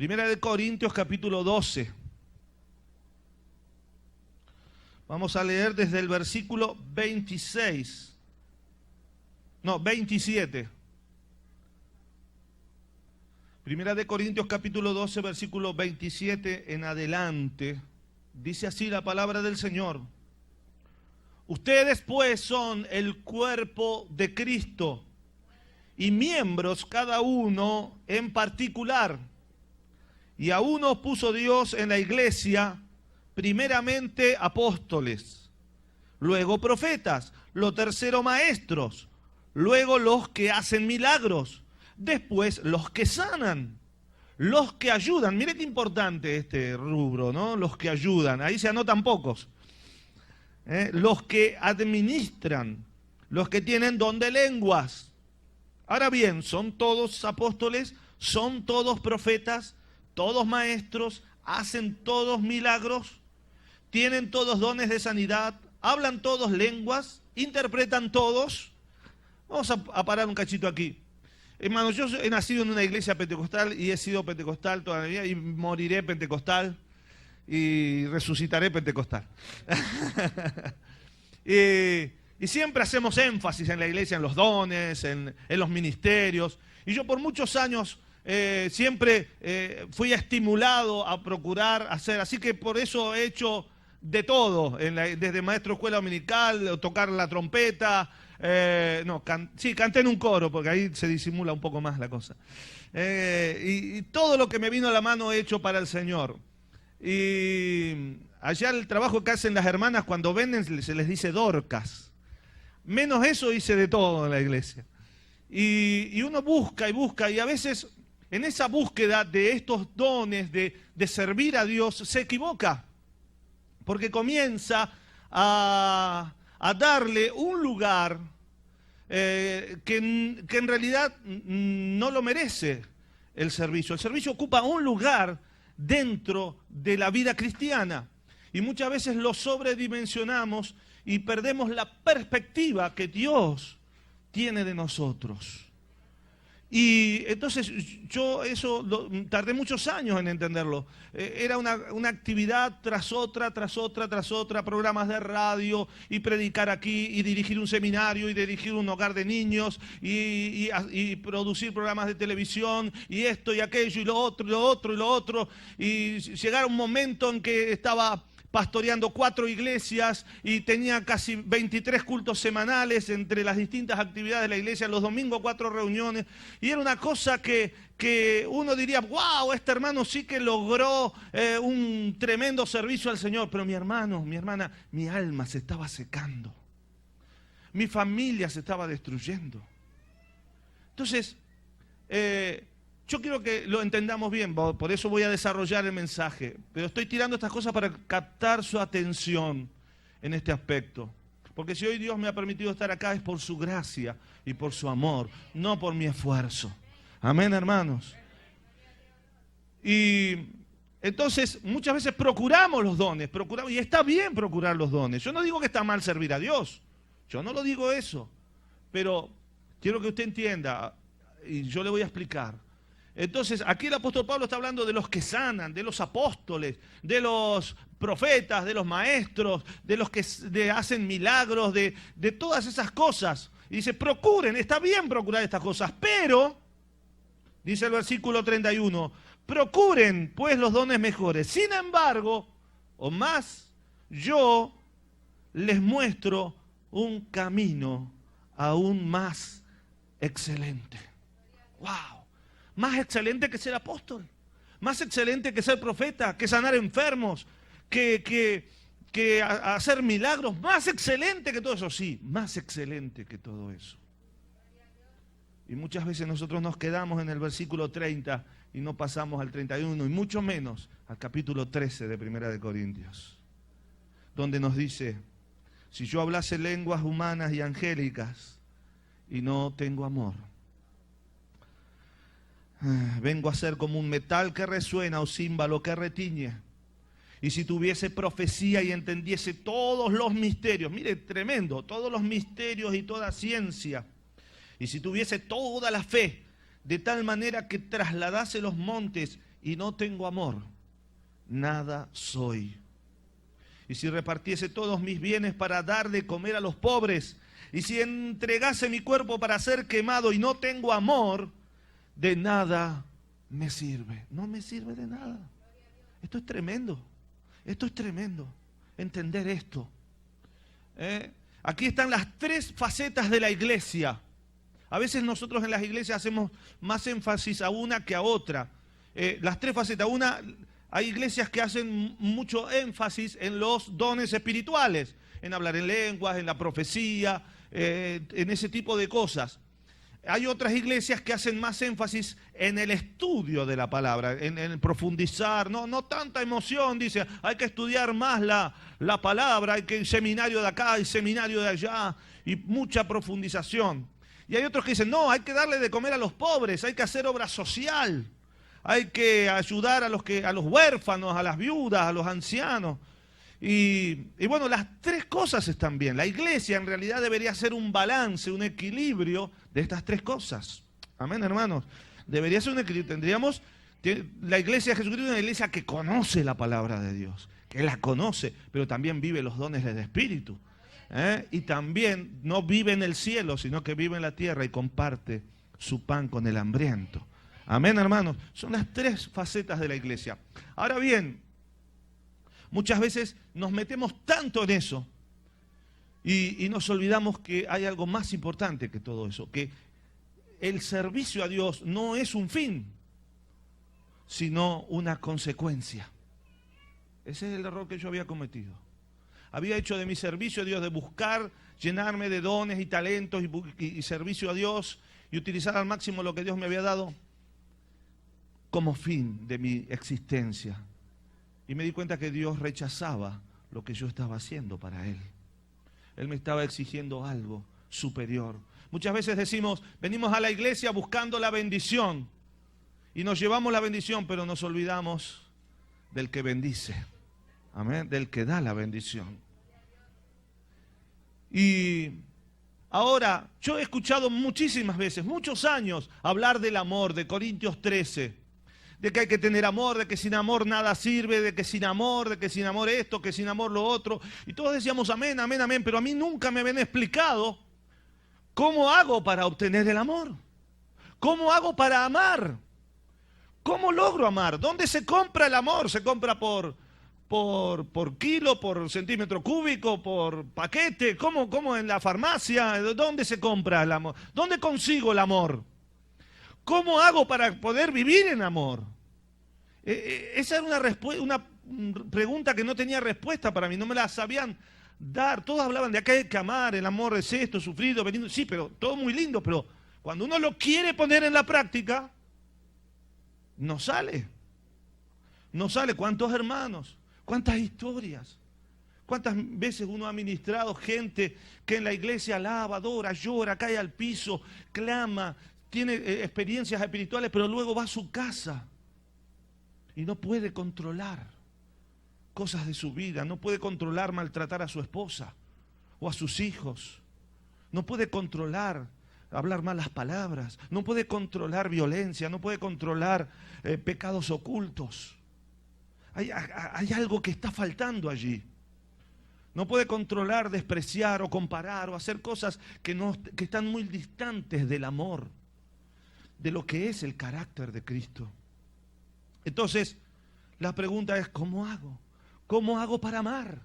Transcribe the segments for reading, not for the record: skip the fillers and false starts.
Primera de Corintios capítulo 12. Vamos a leer desde el versículo 27. Primera de Corintios capítulo 12, versículo 27 en adelante. Dice así la palabra del Señor. Ustedes pues son el cuerpo de Cristo y miembros cada uno en particular. Y a uno puso Dios en la iglesia, primeramente apóstoles, luego profetas, lo tercero maestros, luego los que hacen milagros, después los que sanan, los que ayudan. Mire qué importante este rubro, ¿no? Los que ayudan, ahí se anotan pocos. Los que administran, los que tienen don de lenguas. Ahora bien, ¿son todos apóstoles? ¿Son todos profetas? ¿Todos maestros? ¿Hacen todos milagros? ¿Tienen todos dones de sanidad? ¿Hablan todos lenguas? ¿Interpretan todos? Vamos a parar un cachito aquí. Hermanos, yo he nacido en una iglesia pentecostal y he sido pentecostal toda mi vida y moriré pentecostal y resucitaré pentecostal. Y siempre hacemos énfasis en la iglesia, en los dones, en los ministerios. Y yo por muchos años siempre fui estimulado a procurar hacer, así que por eso he hecho de todo, desde maestro de escuela dominical, tocar la trompeta, sí, canté en un coro, porque ahí se disimula un poco más la cosa. Y todo lo que me vino a la mano he hecho para el Señor. Y allá el trabajo que hacen las hermanas cuando venden se les dice dorcas. Menos eso hice de todo en la iglesia. Y uno busca y busca, y a veces en esa búsqueda de estos dones, de servir a Dios, se equivoca. Porque comienza a darle un lugar que en realidad no lo merece el servicio. El servicio ocupa un lugar dentro de la vida cristiana. Y muchas veces lo sobredimensionamos y perdemos la perspectiva que Dios tiene de nosotros. Y entonces yo tardé muchos años en entenderlo. Era una actividad tras otra, programas de radio y predicar aquí y dirigir un seminario y dirigir un hogar de niños y producir programas de televisión y esto y aquello y lo otro. Y llegar a un momento en que estaba pastoreando 4 iglesias y tenía casi 23 cultos semanales entre las distintas actividades de la iglesia, los domingos 4 reuniones, y era una cosa que uno diría, wow, este hermano sí que logró un tremendo servicio al Señor, pero mi hermano, mi hermana, mi alma se estaba secando, mi familia se estaba destruyendo. Entonces, yo quiero que lo entendamos bien, por eso voy a desarrollar el mensaje, pero estoy tirando estas cosas para captar su atención en este aspecto. Porque si hoy Dios me ha permitido estar acá es por su gracia y por su amor, no por mi esfuerzo. Amén, hermanos. Y entonces muchas veces procuramos los dones, y está bien procurar los dones. Yo no digo que está mal servir a Dios, yo no lo digo eso, pero quiero que usted entienda, y yo le voy a explicar. Entonces, aquí el apóstol Pablo está hablando de los que sanan, de los apóstoles, de los profetas, de los maestros, de los que hacen milagros, de todas esas cosas. Y dice, procuren, está bien procurar estas cosas, pero, dice el versículo 31, procuren pues los dones mejores. Sin embargo, o más, yo les muestro un camino aún más excelente. ¡Wow! Más excelente que ser apóstol, más excelente que ser profeta, que sanar enfermos, que hacer milagros, más excelente que todo eso, sí, más excelente que todo eso. Y muchas veces nosotros nos quedamos en el versículo 30 y no pasamos al 31 y mucho menos al capítulo 13 de Primera de Corintios, donde nos dice, si yo hablase lenguas humanas y angélicas y no tengo amor, vengo a ser como un metal que resuena o címbalo que retiñe. Y si tuviese profecía y entendiese todos los misterios, mire, tremendo, todos los misterios y toda ciencia. Y si tuviese toda la fe, de tal manera que trasladase los montes y no tengo amor, nada soy. Y si repartiese todos mis bienes para dar de comer a los pobres, y si entregase mi cuerpo para ser quemado y no tengo amor, de nada me sirve. No me sirve de nada. Esto es tremendo. Esto es tremendo. Entender esto. Aquí están las tres facetas de la iglesia. A veces nosotros en las iglesias hacemos más énfasis a una que a otra. Las tres facetas. Hay iglesias que hacen mucho énfasis en los dones espirituales, en hablar en lenguas, en la profecía, en ese tipo de cosas. Hay otras iglesias que hacen más énfasis en el estudio de la palabra, en profundizar, no tanta emoción, dice, hay que estudiar más la palabra, hay que ir seminario de acá y seminario de allá, y mucha profundización. Y hay otros que dicen, no, hay que darle de comer a los pobres, hay que hacer obra social, hay que ayudar a los huérfanos, a las viudas, a los ancianos. Y bueno, las tres cosas están bien. La iglesia en realidad debería ser un balance, un equilibrio de estas tres cosas. Amén, hermanos. Debería ser un equilibrio. La iglesia de Jesucristo es una iglesia que conoce la palabra de Dios, que la conoce, pero también vive los dones del Espíritu. Y también no vive en el cielo, sino que vive en la tierra y comparte su pan con el hambriento. Amén, hermanos. Son las tres facetas de la iglesia. Ahora bien, muchas veces nos metemos tanto en eso y nos olvidamos que hay algo más importante que todo eso, que el servicio a Dios no es un fin, sino una consecuencia. Ese es el error que yo había cometido. Había hecho de mi servicio a Dios, de buscar llenarme de dones y talentos y servicio a Dios y utilizar al máximo lo que Dios me había dado como fin de mi existencia. Y me di cuenta que Dios rechazaba lo que yo estaba haciendo para Él. Él me estaba exigiendo algo superior. Muchas veces decimos, venimos a la iglesia buscando la bendición. Y nos llevamos la bendición, pero nos olvidamos del que bendice. Amén, del que da la bendición. Y ahora, yo he escuchado muchísimas veces, muchos años, hablar del amor, de Corintios 13. De que hay que tener amor, de que sin amor nada sirve, de que sin amor esto, que sin amor lo otro. Y todos decíamos amén, amén, amén, pero a mí nunca me habían explicado cómo hago para obtener el amor. ¿Cómo hago para amar? ¿Cómo logro amar? ¿Dónde se compra el amor? ¿Se compra por kilo, por centímetro cúbico, por paquete? ¿Cómo en la farmacia? ¿Dónde se compra el amor? ¿Dónde consigo el amor? ¿Cómo hago para poder vivir en amor? Esa era una pregunta que no tenía respuesta para mí, no me la sabían dar. Todos hablaban de acá hay que amar, el amor es esto, sufrido, venido. Sí, pero todo muy lindo, pero cuando uno lo quiere poner en la práctica, no sale. No sale. ¿Cuántos hermanos? ¿Cuántas historias? ¿Cuántas veces uno ha ministrado gente que en la iglesia alaba, adora, llora, cae al piso, clama, tiene experiencias espirituales, pero luego va a su casa y no puede controlar cosas de su vida, no puede controlar maltratar a su esposa o a sus hijos, no puede controlar hablar malas palabras, no puede controlar violencia, no puede controlar pecados ocultos. Hay algo que está faltando allí. No puede controlar, despreciar o comparar o hacer cosas que están muy distantes del amor, de lo que es el carácter de Cristo. Entonces, la pregunta es, ¿cómo hago? ¿Cómo hago para amar?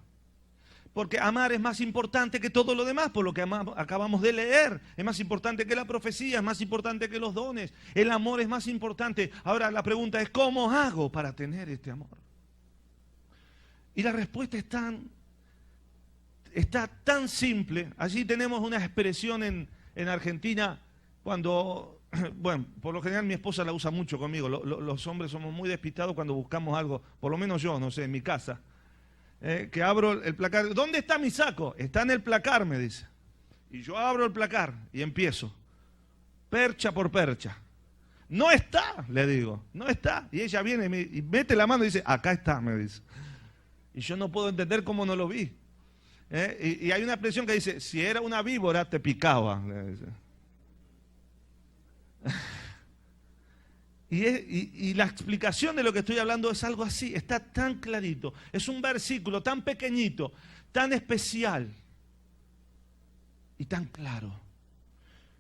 Porque amar es más importante que todo lo demás, por lo que acabamos de leer. Es más importante que la profecía, es más importante que los dones. El amor es más importante. Ahora la pregunta es, ¿cómo hago para tener este amor? Y la respuesta está tan simple. Allí tenemos una expresión en Argentina cuando... Bueno, por lo general mi esposa la usa mucho conmigo. Los hombres somos muy despistados cuando buscamos algo, por lo menos yo, no sé, en mi casa. Que abro el placar. ¿Dónde está mi saco? Está en el placar, me dice. Y yo abro el placar y empiezo. Percha por percha. No está, le digo, no está. Y ella viene y mete la mano y dice, acá está, me dice. Y yo no puedo entender cómo no lo vi. Y hay una expresión que dice, si era una víbora, te picaba, le dice. Y la explicación de lo que estoy hablando es algo así, está tan clarito. Es un versículo tan pequeñito, tan especial y tan claro.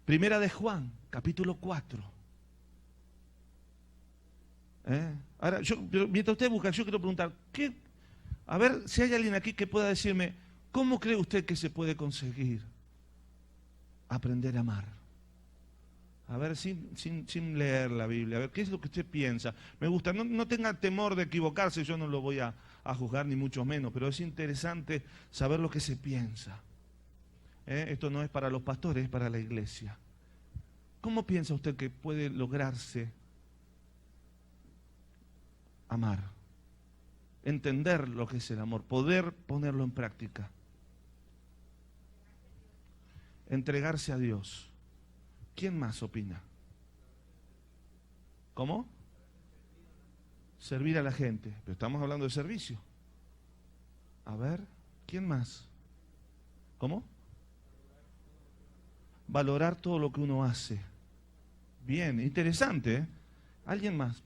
Primera de Juan, capítulo 4. Ahora, mientras usted busca, yo quiero preguntar, a ver si hay alguien aquí que pueda decirme, ¿cómo cree usted que se puede conseguir aprender a amar? A ver, sin leer la Biblia, a ver, ¿qué es lo que usted piensa? Me gusta, no tenga temor de equivocarse, yo no lo voy a juzgar ni mucho menos, pero es interesante saber lo que se piensa. Esto no es para los pastores, es para la iglesia. ¿Cómo piensa usted que puede lograrse amar? Entender lo que es el amor, poder ponerlo en práctica. Entregarse a Dios. ¿Quién más opina? ¿Cómo? Servir a la gente. Pero estamos hablando de servicio. A ver, ¿quién más? ¿Cómo? Valorar todo lo que uno hace. Bien, interesante, ¿eh? ¿Alguien más?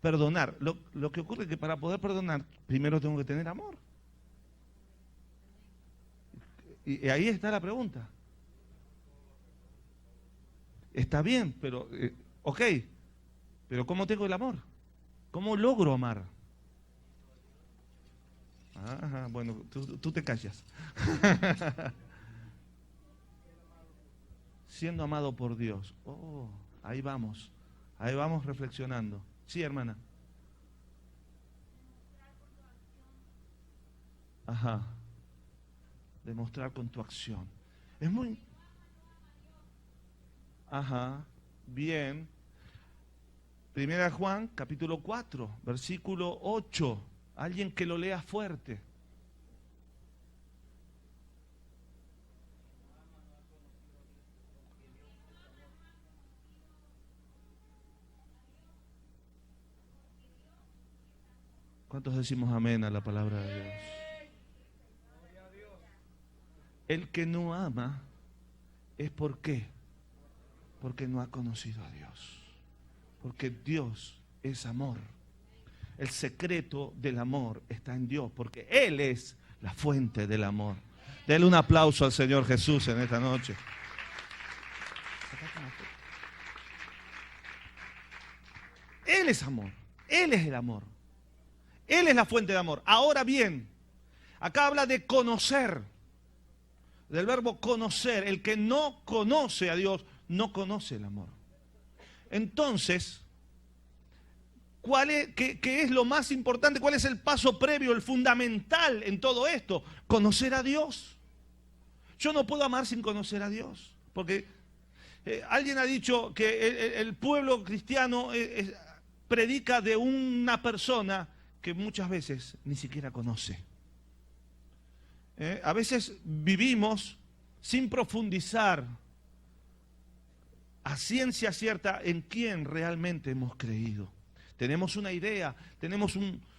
Perdonar. Lo que ocurre es que para poder perdonar, primero tengo que tener amor. Y ahí está la pregunta. Está bien, pero, ok, pero ¿cómo tengo el amor? ¿Cómo logro amar? Ajá, bueno, tú te callas. Siendo amado por Dios. Oh, ahí vamos reflexionando. Sí, hermana. Ajá. Demostrar con tu acción. Es muy... Ajá, bien. Primera Juan, capítulo 4, versículo 8. Alguien que lo lea fuerte. ¿Cuántos decimos amén a la palabra de Dios? El que no ama es ¿por qué? Porque no ha conocido a Dios. Porque Dios es amor. El secreto del amor está en Dios, porque Él es la fuente del amor. Denle un aplauso al Señor Jesús en esta noche. Él es amor. Él es el amor. Él es la fuente de amor. Ahora bien, acá habla de conocer. Del verbo conocer. El que no conoce a Dios no conoce el amor. Entonces, ¿qué es lo más importante? ¿Cuál es el paso previo, el fundamental en todo esto? Conocer a Dios. Yo no puedo amar sin conocer a Dios. Porque alguien ha dicho que el pueblo cristiano predica de una persona que muchas veces ni siquiera conoce. A veces vivimos sin profundizar a ciencia cierta en quién realmente hemos creído. Tenemos una idea, tenemos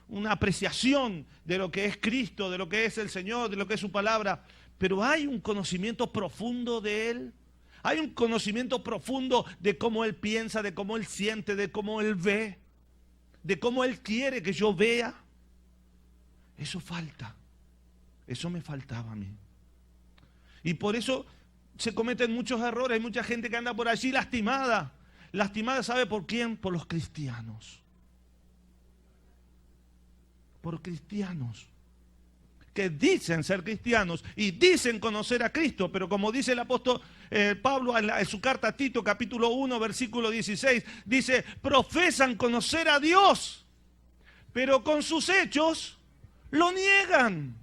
una apreciación de lo que es Cristo, de lo que es el Señor, de lo que es su palabra, pero hay un conocimiento profundo de Él. Hay un conocimiento profundo de cómo Él piensa, de cómo Él siente, de cómo Él ve, de cómo Él quiere que yo vea. Eso falta. Eso me faltaba a mí. Y por eso se cometen muchos errores. Hay mucha gente que anda por allí lastimada. Lastimada, ¿sabe por quién? Por los cristianos. Por cristianos. Que dicen ser cristianos y dicen conocer a Cristo. Pero como dice el apóstol Pablo en su carta a Tito, capítulo 1, versículo 16, dice, profesan conocer a Dios, pero con sus hechos lo niegan.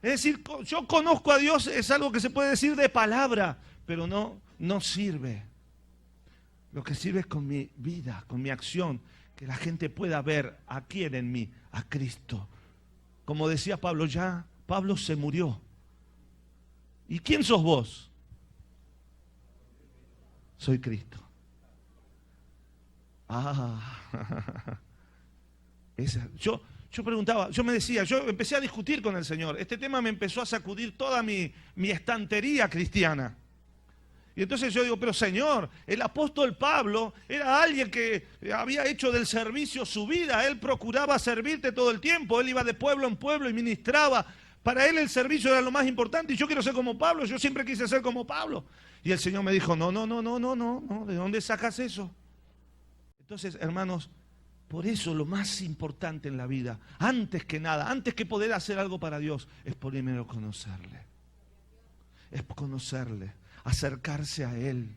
Es decir, yo conozco a Dios, es algo que se puede decir de palabra, pero no sirve. Lo que sirve es con mi vida, con mi acción, que la gente pueda ver a quién en mí, a Cristo. Como decía Pablo, ya Pablo se murió. ¿Y quién sos vos? Soy Cristo. Yo preguntaba, yo me decía, yo empecé a discutir con el Señor. Este tema me empezó a sacudir toda mi estantería cristiana. Y entonces yo digo, pero Señor, el apóstol Pablo era alguien que había hecho del servicio su vida. Él procuraba servirte todo el tiempo. Él iba de pueblo en pueblo y ministraba. Para él el servicio era lo más importante. Y yo quiero ser como Pablo. Yo siempre quise ser como Pablo. Y el Señor me dijo, no. ¿De dónde sacas eso? Entonces, hermanos, por eso lo más importante en la vida, antes que nada, antes que poder hacer algo para Dios, es primero conocerle. Es conocerle. Acercarse a Él,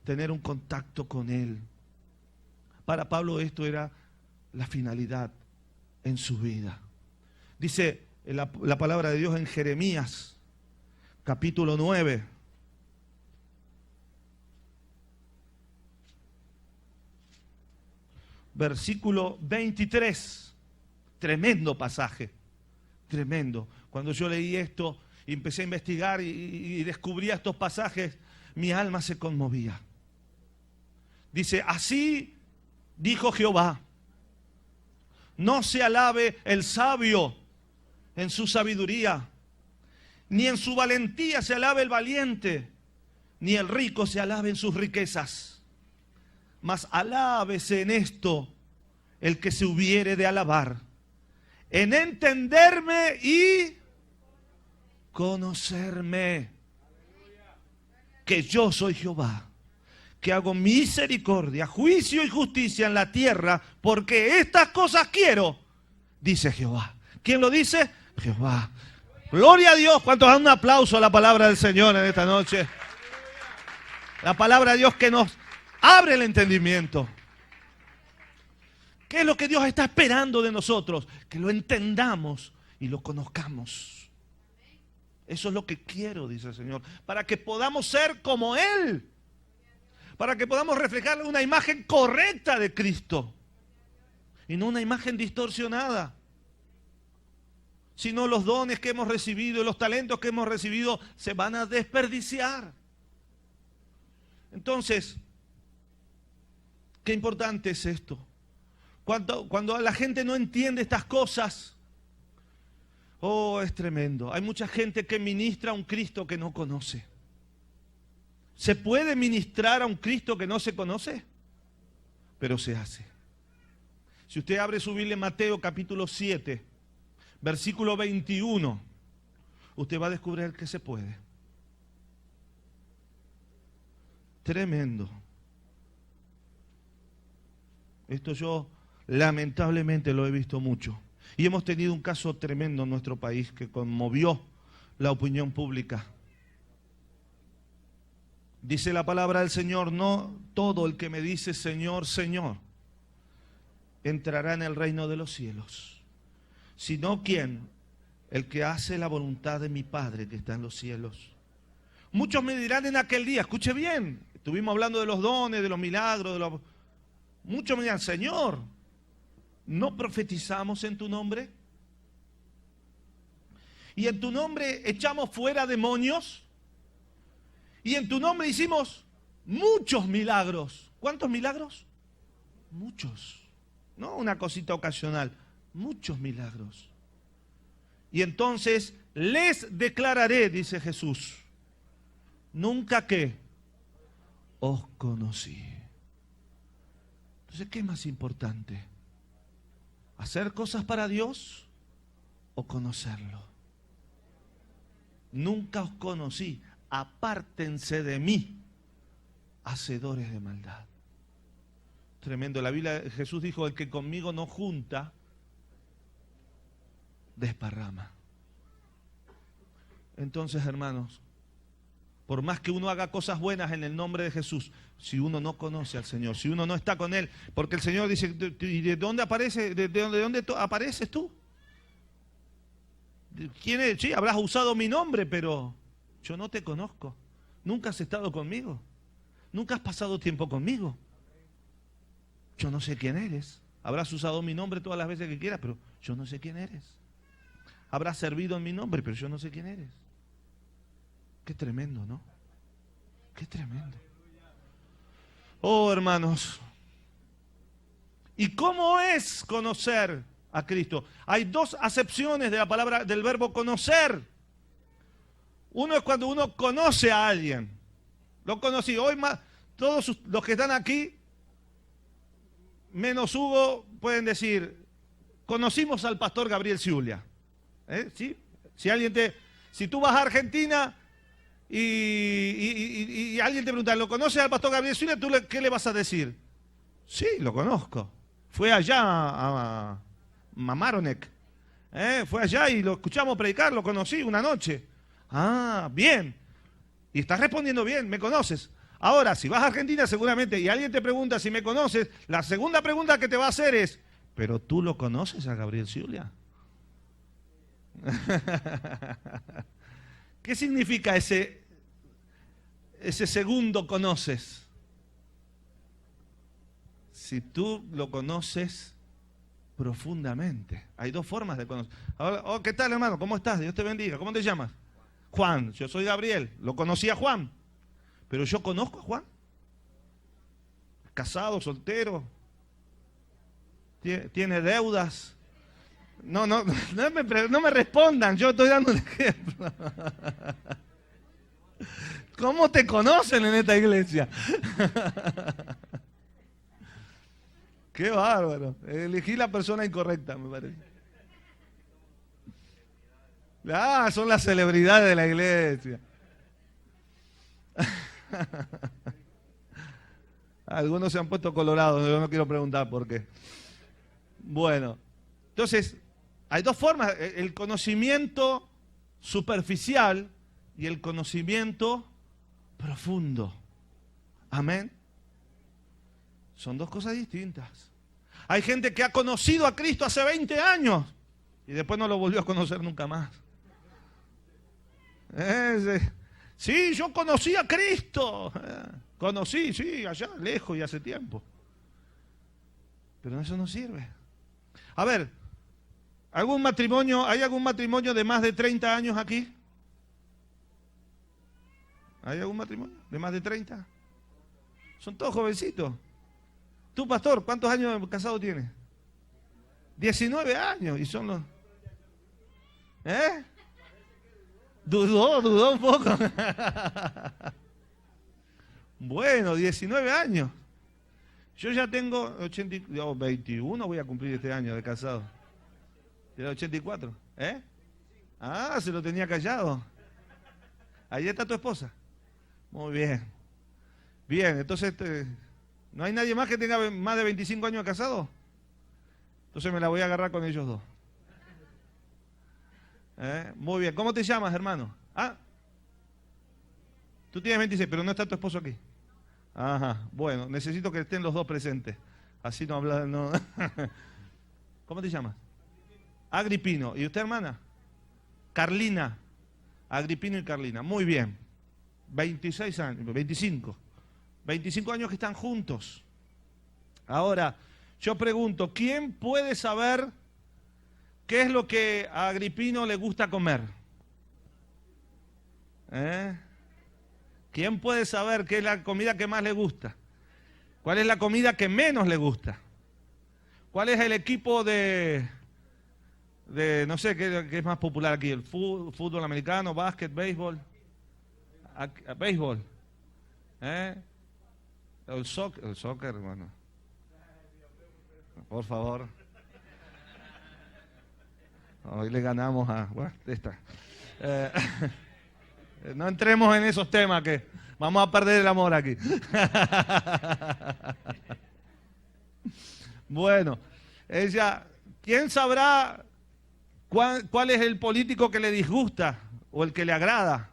tener un contacto con Él. Para Pablo esto era la finalidad en su vida. Dice la palabra de Dios en Jeremías, capítulo 9. Versículo 23. Tremendo pasaje, tremendo. Cuando yo leí esto y empecé a investigar y descubría estos pasajes, mi alma se conmovía. Dice, así dijo Jehová, no se alabe el sabio en su sabiduría, ni en su valentía se alabe el valiente, ni el rico se alabe en sus riquezas. Mas alábese en esto el que se hubiere de alabar, en entenderme y conocerme, que yo soy Jehová, que hago misericordia, juicio y justicia en la tierra, porque estas cosas quiero, dice Jehová. ¿Quién lo dice? Jehová. Gloria a Dios. ¿Cuántos dan un aplauso a la palabra del Señor en esta noche? La palabra de Dios que nos abre el entendimiento. ¿Qué es lo que Dios está esperando de nosotros? Que lo entendamos y lo conozcamos. Eso es lo que quiero, dice el Señor, para que podamos ser como Él, para que podamos reflejar una imagen correcta de Cristo y no una imagen distorsionada. Sino los dones que hemos recibido y los talentos que hemos recibido se van a desperdiciar. Entonces, qué importante es esto. Cuando la gente no entiende estas cosas, oh, es tremendo. Hay mucha gente que ministra a un Cristo que no conoce. ¿Se puede ministrar a un Cristo que no se conoce? Pero se hace. Si usted abre su Biblia en Mateo capítulo 7, versículo 21, usted va a descubrir que se puede. Tremendo. Esto yo lamentablemente lo he visto mucho. Y hemos tenido un caso tremendo en nuestro país que conmovió la opinión pública. Dice la palabra del Señor, no todo el que me dice Señor, Señor, entrará en el reino de los cielos, sino ¿quién? El que hace la voluntad de mi Padre que está en los cielos. Muchos me dirán en aquel día, escuche bien, estuvimos hablando de los dones, de los milagros, muchos me dirán, Señor, ¿no profetizamos en tu nombre? ¿Y en tu nombre echamos fuera demonios? ¿Y en tu nombre hicimos muchos milagros? ¿Cuántos milagros? Muchos. No una cosita ocasional, muchos milagros. Y entonces les declararé, dice Jesús, nunca que os conocí. Entonces, ¿qué es más importante? ¿Hacer cosas para Dios o conocerlo? Nunca os conocí, apártense de mí, hacedores de maldad. Tremendo, la Biblia, Jesús dijo, el que conmigo no junta, desparrama. Entonces, hermanos, por más que uno haga cosas buenas en el nombre de Jesús, si uno no conoce al Señor, si uno no está con Él, porque el Señor dice, ¿y de dónde aparece? ¿De dónde apareces tú? ¿Quién es? Sí, habrás usado mi nombre, pero yo no te conozco. Nunca has estado conmigo. Nunca has pasado tiempo conmigo. Yo no sé quién eres. Habrás usado mi nombre todas las veces que quieras, pero yo no sé quién eres. Habrás servido en mi nombre, pero yo no sé quién eres. Qué tremendo, ¿no? Qué tremendo. Oh, hermanos. ¿Y cómo es conocer a Cristo? Hay dos acepciones de la palabra, del verbo conocer. Uno es cuando uno conoce a alguien. Lo conocí. Hoy más, todos los que están aquí, menos Hugo, pueden decir, conocimos al pastor Gabriel Zulia. ¿Sí? Si tú vas a Argentina y alguien te pregunta, ¿lo conoces al pastor Gabriel Zulia? ¿Qué le vas a decir? Sí, lo conozco. Fue allá a Mamaroneck. Fue allá y lo escuchamos predicar, lo conocí una noche. Ah, bien. Y estás respondiendo bien, me conoces. Ahora, si vas a Argentina seguramente y alguien te pregunta si me conoces, la segunda pregunta que te va a hacer es, ¿pero tú lo conoces a Gabriel Zulia? ¿Qué significa ese segundo conoces? Si tú lo conoces profundamente. Hay dos formas de conocer. Ahora, ¿qué tal, hermano? ¿Cómo estás? Dios te bendiga. ¿Cómo te llamas? Juan. Yo soy Gabriel. Lo conocí a Juan. Pero yo conozco a Juan. Casado, soltero. Tiene deudas. No me respondan. Yo estoy dando un ejemplo. ¿Cómo te conocen en esta iglesia? Qué bárbaro. Elegí la persona incorrecta, me parece. Son las celebridades de la iglesia. Algunos se han puesto colorados, yo no quiero preguntar por qué. Bueno, entonces, hay dos formas, el conocimiento superficial y el conocimiento profundo. Amén. Son dos cosas distintas. Hay gente que ha conocido a Cristo hace 20 años y después no lo volvió a conocer nunca más. Sí, yo conocí a Cristo. Conocí, sí, allá, lejos y hace tiempo. Pero eso no sirve. A ver, ¿hay algún matrimonio de más de 30 años aquí? ¿Hay algún matrimonio de más de 30? Son todos jovencitos. Tú, pastor, ¿cuántos años de casado tienes? 19 años y son los... Dudó un poco. Bueno, 19 años. Yo ya tengo 21, voy a cumplir este año de casado. Era 84. Se lo tenía callado. Ahí está tu esposa. Muy bien. Bien, entonces, ¿no hay nadie más que tenga más de 25 años de casado? Entonces me la voy a agarrar con ellos dos. Muy bien. ¿Cómo te llamas, hermano? Tú tienes 26, pero no está tu esposo aquí. Ajá. Bueno, necesito que estén los dos presentes. Así no hablan, no. ¿Cómo te llamas? Agripino. ¿Y usted, hermana? Carlina. Agripino y Carlina. Muy bien. 26 años, 25. 25 años que están juntos. Ahora, yo pregunto, ¿quién puede saber qué es lo que a Agripino le gusta comer? ¿Quién puede saber qué es la comida que más le gusta? ¿Cuál es la comida que menos le gusta? ¿Cuál es el equipo de no sé, qué es más popular aquí? ¿El fútbol americano, básquet, béisbol? Béisbol. El soccer, hermano. Por favor. Hoy le ganamos a... Bueno, esta. No entremos en esos temas que vamos a perder el amor aquí. Bueno, ¿quién sabrá cuál es el político que le disgusta o el que le agrada?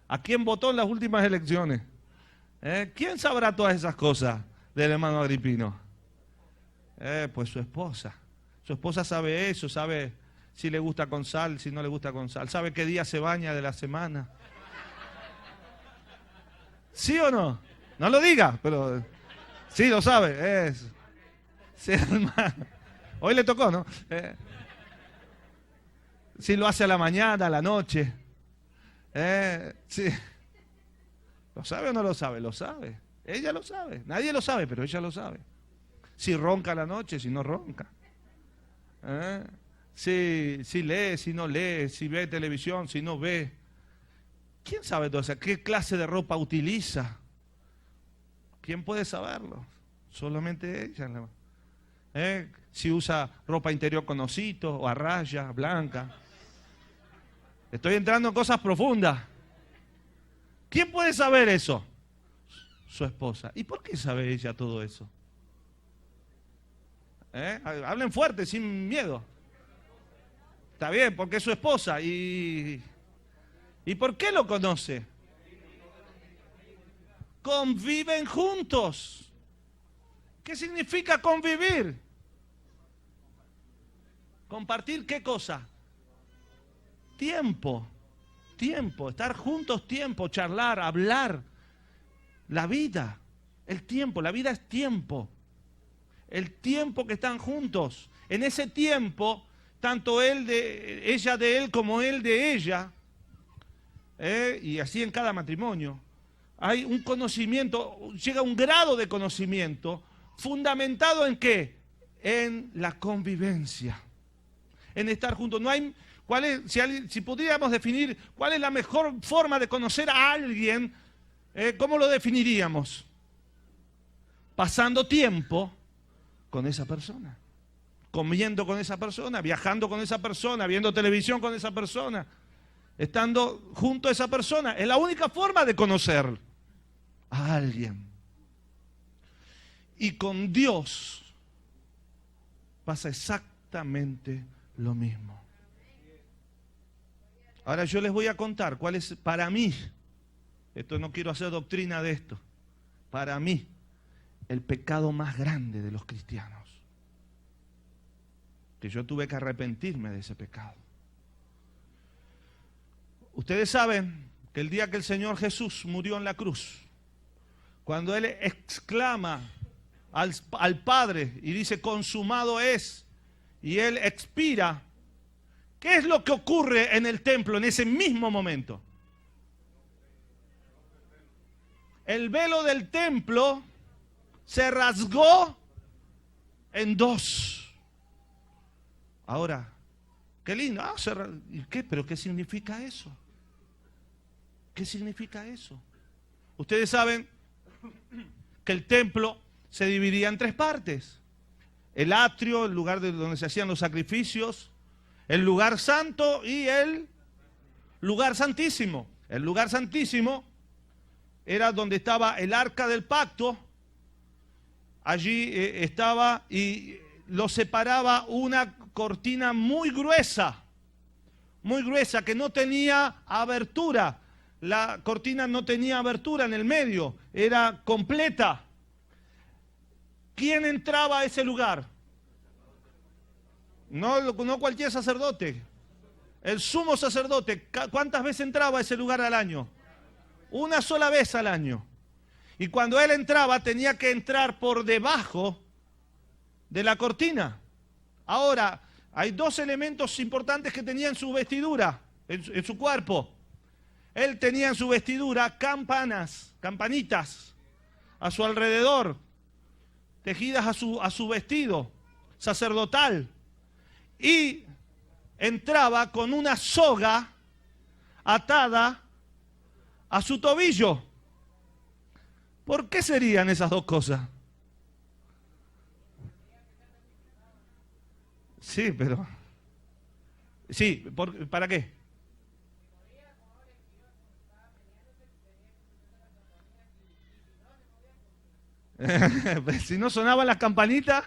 ¿A quién votó en las últimas elecciones? ¿Quién sabrá todas esas cosas del hermano Agripino? Pues su esposa. Su esposa sabe eso, sabe si le gusta con sal, si no le gusta con sal. Sabe qué día se baña de la semana. ¿Sí o no? No lo diga, pero sí lo sabe. Sí, hermano. Hoy le tocó, ¿no? Si lo hace a la mañana, a la noche. Sí. ¿Lo sabe o no lo sabe? Lo sabe. Ella lo sabe. Nadie lo sabe, pero ella lo sabe. Si ronca a la noche, si no ronca. Si lee, si no lee, si ve televisión, si no ve. ¿Quién sabe todo eso? ¿Qué clase de ropa utiliza? ¿Quién puede saberlo? Solamente ella. Si usa ropa interior con ositos o a raya, blanca. Estoy entrando en cosas profundas. ¿Quién puede saber eso? Su esposa. ¿Y por qué sabe ella todo eso? Hablen fuerte, sin miedo. Está bien, porque es su esposa. ¿Y por qué lo conoce? Conviven juntos. ¿Qué significa convivir? ¿Compartir qué cosa? Tiempo. Tiempo. Estar juntos, tiempo. Charlar, hablar. La vida. El tiempo. La vida es tiempo. El tiempo que están juntos. En ese tiempo, tanto ella de él como él de ella, y así en cada matrimonio, hay un conocimiento, llega un grado de conocimiento fundamentado ¿en qué? En la convivencia, en estar juntos. No hay, si pudiéramos definir cuál es la mejor forma de conocer a alguien, ¿cómo lo definiríamos? Pasando tiempo con esa persona, comiendo con esa persona, viajando con esa persona, viendo televisión con esa persona, estando junto a esa persona. Es la única forma de conocer a alguien. Y con Dios pasa exactamente lo mismo. Ahora yo les voy a contar cuál es para mí, esto no quiero hacer doctrina de esto, para mí el pecado más grande de los cristianos. Que yo tuve que arrepentirme de ese pecado. Ustedes saben que el día que el Señor Jesús murió en la cruz, cuando Él exclama al Padre y dice consumado es, y Él expira, ¿qué es lo que ocurre en el templo en ese mismo momento? El velo del templo se rasgó en dos. Ahora, qué lindo. ¿Y qué? ¿Pero qué significa eso? ¿Qué significa eso? Ustedes saben que el templo se dividía en tres partes. El atrio, el lugar donde se hacían los sacrificios, el lugar santo y el lugar santísimo. El lugar santísimo era donde estaba el arca del pacto. Allí estaba y lo separaba una cortina muy gruesa, que no tenía abertura. La cortina no tenía abertura en el medio, era completa. ¿Quién entraba a ese lugar? No cualquier sacerdote. El sumo sacerdote. ¿Cuántas veces entraba a ese lugar al año? Una sola vez al año. Y cuando él entraba tenía que entrar por debajo de la cortina. Ahora, hay dos elementos importantes que tenía en su vestidura, en su cuerpo. Él tenía en su vestidura campanitas a su alrededor, tejidas a su vestido sacerdotal. Y entraba con una soga atada a su tobillo. ¿Por qué serían esas dos cosas? Sí, pero... Sí, ¿para qué? Si no sonaban las campanitas,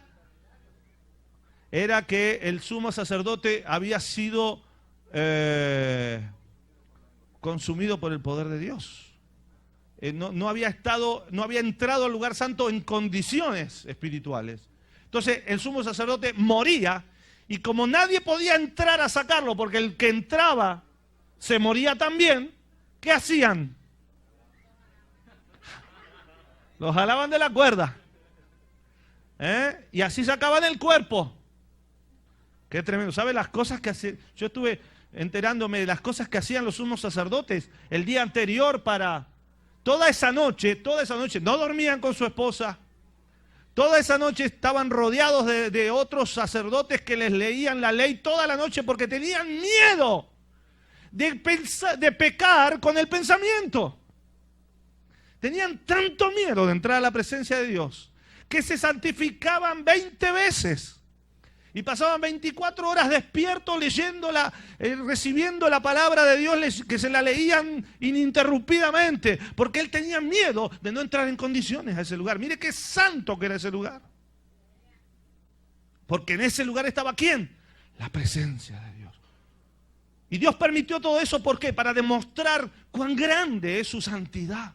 era que el sumo sacerdote había sido consumido por el poder de Dios. No había entrado al lugar santo en condiciones espirituales. Entonces el sumo sacerdote moría y como nadie podía entrar a sacarlo porque el que entraba se moría también, ¿qué hacían? Los jalaban de la cuerda. Y así sacaban el cuerpo. Qué tremendo. ¿Sabe las cosas que hacían? Yo estuve enterándome de las cosas que hacían los sumos sacerdotes el día anterior para... Toda esa noche, no dormían con su esposa. Toda esa noche estaban rodeados de otros sacerdotes que les leían la ley toda la noche porque tenían miedo de pecar con el pensamiento. Tenían tanto miedo de entrar a la presencia de Dios que se santificaban 20 veces. Y pasaban 24 horas despiertos leyéndola, recibiendo la palabra de Dios, que se la leían ininterrumpidamente, porque él tenía miedo de no entrar en condiciones a ese lugar. Mire qué santo que era ese lugar. Porque en ese lugar estaba ¿quién? La presencia de Dios. Y Dios permitió todo eso, ¿por qué? Para demostrar cuán grande es su santidad.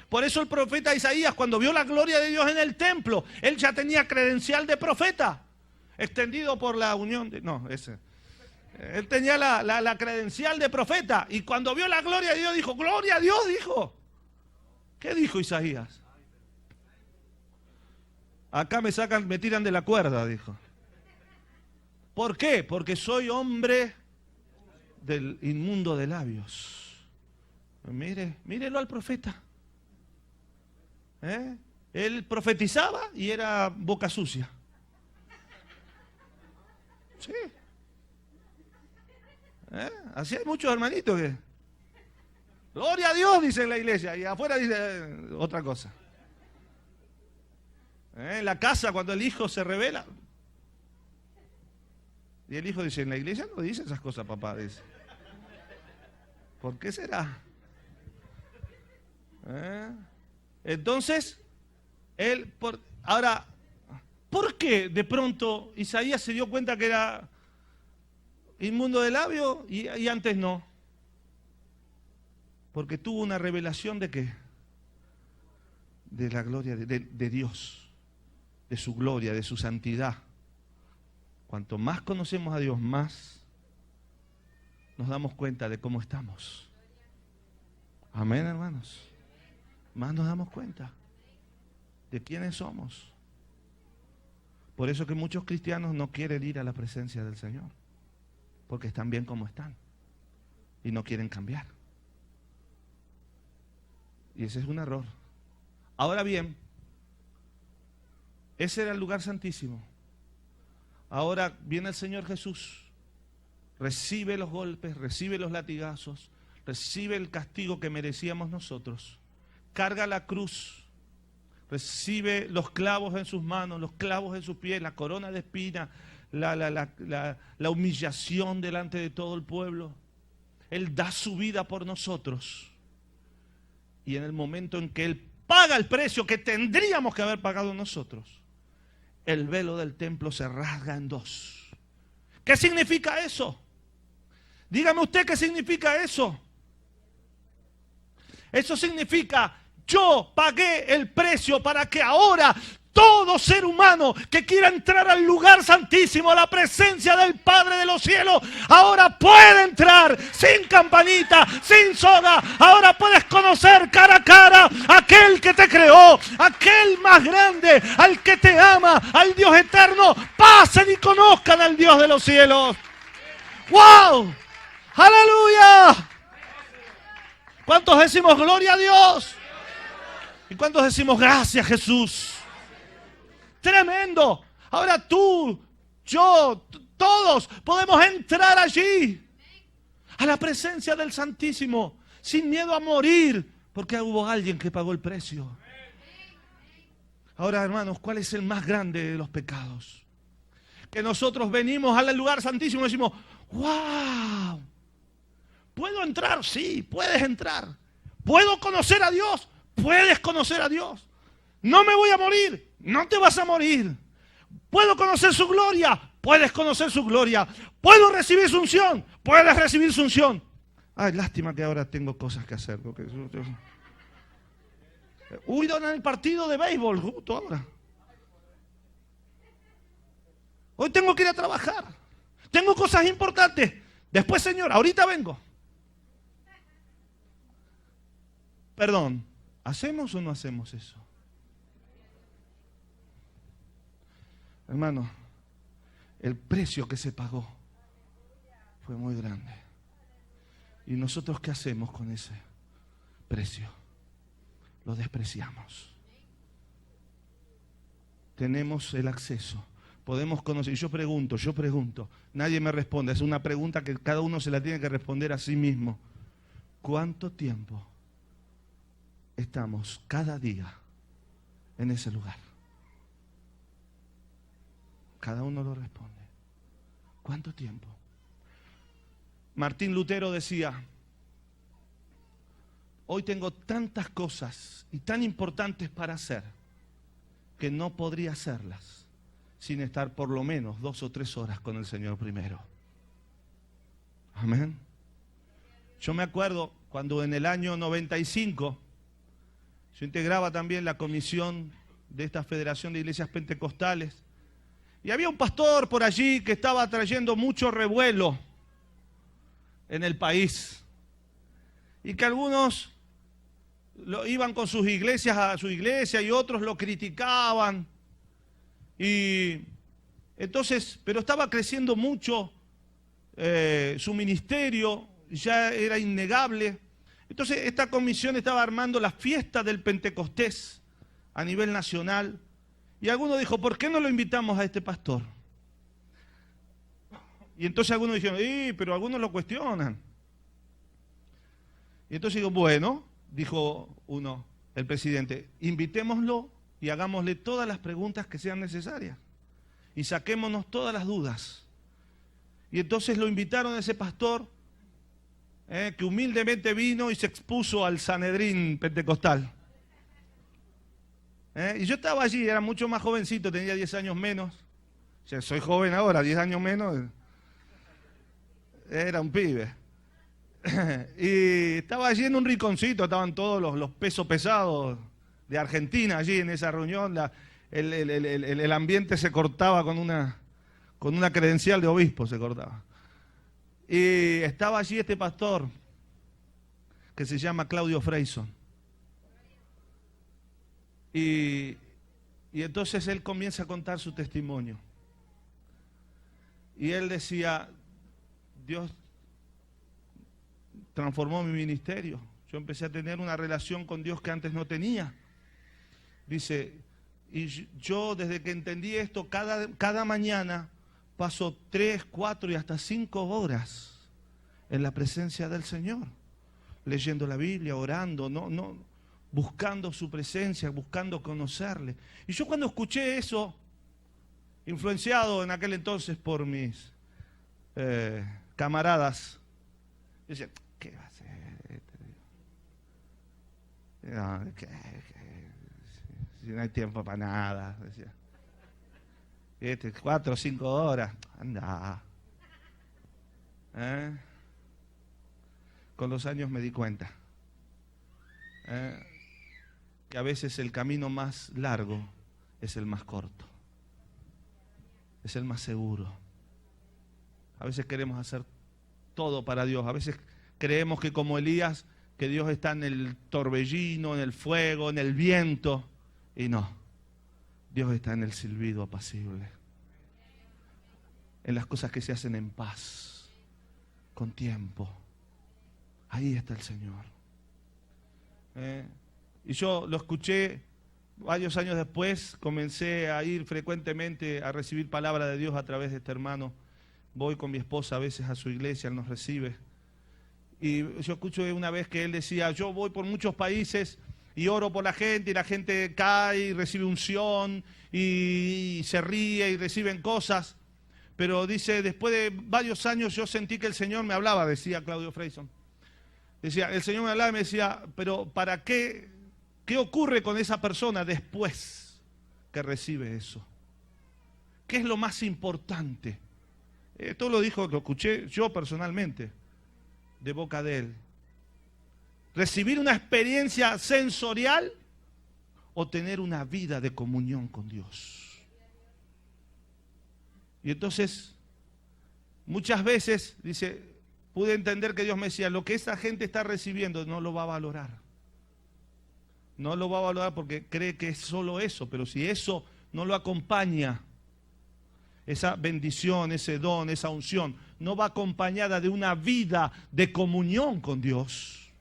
Por eso el profeta Isaías, cuando vio la gloria de Dios en el templo, él ya tenía credencial de profeta. Extendido por la unión de... No, ese. Él tenía la credencial de profeta. Y cuando vio la gloria de Dios, dijo, gloria a Dios, dijo. ¿Qué dijo Isaías? Acá me tiran de la cuerda, dijo. ¿Por qué? Porque soy hombre del inmundo de labios. Mírelo al profeta. Él profetizaba y era boca sucia. Sí. Así hay muchos hermanitos que... Gloria a Dios, dice en la iglesia, y afuera dice otra cosa. En la casa, cuando el hijo se revela, y el hijo dice, en la iglesia no dice esas cosas, papá, dice. ¿Por qué será? Entonces, ahora, ¿por qué de pronto Isaías se dio cuenta que era inmundo de labio y antes no? Porque tuvo una revelación de ¿qué? De la gloria de Dios, de su gloria, de su santidad. Cuanto más conocemos a Dios, más nos damos cuenta de cómo estamos. Amén, hermanos. Más nos damos cuenta de quiénes somos. Por eso que muchos cristianos no quieren ir a la presencia del Señor, porque están bien como están y no quieren cambiar. Y ese es un error. Ahora bien, ese era el lugar santísimo. Ahora viene el Señor Jesús, recibe los golpes, recibe los latigazos, recibe el castigo que merecíamos nosotros, carga la cruz, recibe los clavos en sus manos, los clavos en sus pies, la corona de espinas, la humillación delante de todo el pueblo. Él da su vida por nosotros. Y en el momento en que Él paga el precio que tendríamos que haber pagado nosotros, el velo del templo se rasga en dos. ¿Qué significa eso? Dígame usted qué significa eso. Eso significa, yo pagué el precio para que ahora todo ser humano que quiera entrar al lugar santísimo, a la presencia del Padre de los cielos, ahora puede entrar sin campanita, sin soga. Ahora puedes conocer cara a cara a aquel que te creó, aquel más grande, al que te ama, al Dios eterno. Pasen y conozcan al Dios de los cielos. ¡Wow! ¡Aleluya! ¿Cuántos decimos gloria a Dios? ¿Y cuántos decimos gracias, Jesús? Tremendo. Ahora tú, yo, todos podemos entrar allí, a la presencia del Santísimo, sin miedo a morir, porque hubo alguien que pagó el precio. Ahora, hermanos, ¿cuál es el más grande de los pecados? Que nosotros venimos al lugar santísimo y decimos, ¡wow! ¿Puedo entrar? Sí, puedes entrar. ¿Puedo conocer a Dios? Puedes conocer a Dios. No me voy a morir. No te vas a morir. ¿Puedo conocer su gloria? Puedes conocer su gloria. ¿Puedo recibir su unción? Puedes recibir su unción. Ay, lástima que ahora tengo cosas que hacer. Huido en el partido de béisbol justo ahora. Hoy tengo que ir a trabajar. Tengo cosas importantes. Después, Señor, ahorita vengo. Perdón, ¿hacemos o no hacemos eso? Hermano, el precio que se pagó fue muy grande. ¿Y nosotros qué hacemos con ese precio? Lo despreciamos. Tenemos el acceso, podemos conocer. Y yo pregunto. Nadie me responde. Es una pregunta que cada uno se la tiene que responder a sí mismo. ¿Cuánto tiempo estamos cada día en ese lugar? Cada uno lo responde. ¿Cuánto tiempo? Martín Lutero decía, hoy tengo tantas cosas y tan importantes para hacer que no podría hacerlas sin estar por lo menos 2 o 3 horas con el Señor primero. Amén. Yo me acuerdo cuando en el año 95 yo integraba también la comisión de esta Federación de Iglesias Pentecostales y había un pastor por allí que estaba trayendo mucho revuelo en el país y que algunos iban con sus iglesias a su iglesia y otros lo criticaban. Y entonces, pero estaba creciendo mucho su ministerio, ya era innegable. Entonces esta comisión estaba armando la fiesta del Pentecostés a nivel nacional. Y alguno dijo, ¿por qué no lo invitamos a este pastor? Y entonces algunos dijeron, pero algunos lo cuestionan. Y entonces digo, bueno, dijo uno, el presidente, invitémoslo y hagámosle todas las preguntas que sean necesarias. Y saquémonos todas las dudas. Y entonces lo invitaron a ese pastor, que humildemente vino y se expuso al Sanedrín pentecostal. Y yo estaba allí, era mucho más jovencito, tenía 10 años menos. O sea, soy joven ahora, 10 años menos. Era un pibe. Y estaba allí en un rinconcito, estaban todos los pesos pesados de Argentina allí en esa reunión. El ambiente se cortaba con una credencial de obispo, se cortaba. Y estaba allí este pastor que se llama Claudio Freyson. Y entonces él comienza a contar su testimonio. Y él decía, Dios transformó mi ministerio. Yo empecé a tener una relación con Dios que antes no tenía. Dice, y yo desde que entendí esto, cada mañana paso 3, 4 y hasta 5 horas en la presencia del Señor, leyendo la Biblia, orando, buscando su presencia, buscando conocerle. Y yo cuando escuché eso, influenciado en aquel entonces por mis camaradas, decía, ¿qué va a hacer este? Si no hay tiempo para nada, decía. 4 o 5 horas, anda. Con los años me di cuenta que a veces el camino más largo es el más corto, es el más seguro. A veces queremos hacer todo para Dios, a veces creemos que como Elías, que Dios está en el torbellino, en el fuego, en el viento, y no, Dios está en el silbido apacible, en las cosas que se hacen en paz, con tiempo. Ahí está el Señor. Y yo lo escuché varios años después, comencé a ir frecuentemente a recibir palabra de Dios a través de este hermano. Voy con mi esposa a veces a su iglesia, él nos recibe. Y yo escuché una vez que él decía, yo voy por muchos países y oro por la gente, y la gente cae y recibe unción y se ríe y reciben cosas. Pero dice, después de varios años yo sentí que el Señor me hablaba, decía Claudio Freyson. Decía, el Señor me hablaba y me decía, pero ¿para qué? ¿Qué ocurre con esa persona después que recibe eso? ¿Qué es lo más importante? Esto lo escuché yo personalmente, de boca de él. ¿Recibir una experiencia sensorial o tener una vida de comunión con Dios? Y entonces, muchas veces, dice, pude entender que Dios me decía, lo que esa gente está recibiendo no lo va a valorar. No lo va a valorar porque cree que es solo eso, pero si eso no lo acompaña, esa bendición, ese don, esa unción, no va acompañada de una vida de comunión con Dios.